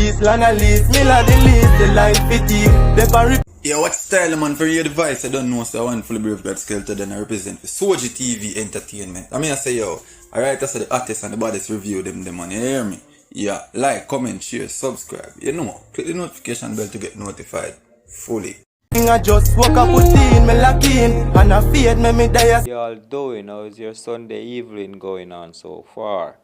least, land a least, mill a the least, the line fatigue, the Yeah, what style man for your device? I don't know, so I want fully brave God skeleton then I represent for Soji TV Entertainment. I mean I say yo, alright, that's the artists and the baddest review them man, you hear me? Yeah, like, comment, share, subscribe. You know, click the notification bell to get notified fully. I just woke up with teen, me lock in, and I feared me die. Y'all doing? How is your Sunday evening going on so far?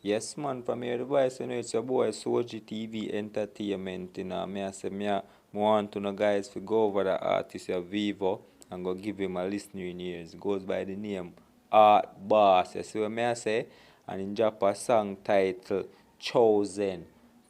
Yes man, from your device, you know it's your boy Soji TV Entertainment, you know. Me I say me want to know guys to go over the artist of Vivo and go give him a listening ears. It goes by the name Art Boss. You see what me I say? And in drop a song titled Chosen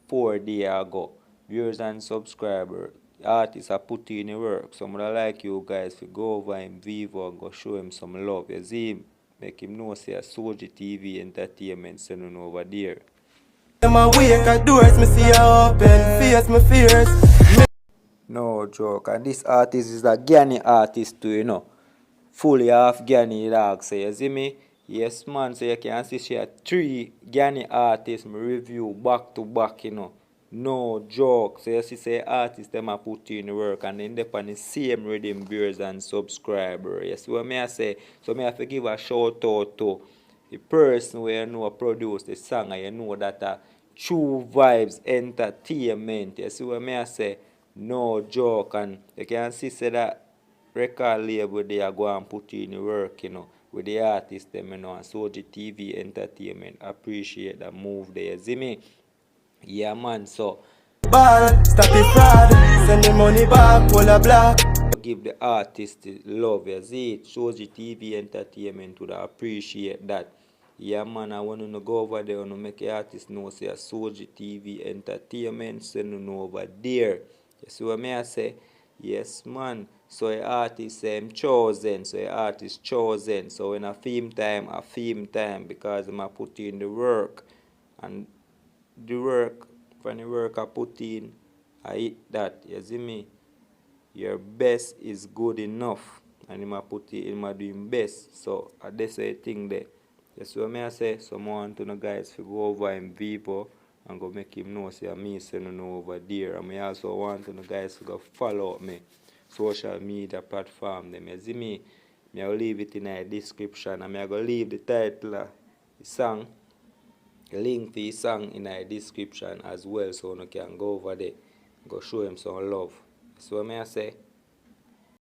4 days ago. Viewers and subscribers. Artists are putting in the work. So I like you guys to go over in Vivo and go show him some love. You see him? Make him know say a Soji TV Entertainment sending over there. No joke. And this artist is a Ghanaian artist too, you know. Fully half Ghanaian dog. So you see me? Yes man, so you can see she 3 Ghanaian artists me review back to back, you know. No joke. So you see say artists them a put in the work and then they on the same rhythm viewers and subscribers. You see what me I say? So me have to give a shout out to the person where you know produce the song and you know that True Vibes Entertainment. You see what me I say? No joke. And you can see say that record label they are going and put in the work, you know, with the artists them, you know, and Soji TV Entertainment appreciate that move there. See me? Yeah man, so Ball, stop the fraud, send the money back, pull a block. give the artist the love, you see it. Soji TV Entertainment would appreciate that. Yeah man, I want to go over there and make the artist know say Soji TV Entertainment send you over there. You see what me I say? Yes man. So a artist chosen. So a artist chosen. So when a film time because I'm put in the work. And the work, from the work I put in, I hit that. You see me? Your best is good enough. And him a put it, him a doing best. So that's a thing there. You see what me I say? So I want to know guys to go over in Vivo and go make him know say me sending over there. And I also want to know guys to go follow up me social media platform them. You see me? I will leave it in the description and I go leave the title of the song, the link to the song in the description as well so you can go over there and go show him some love. So what I say?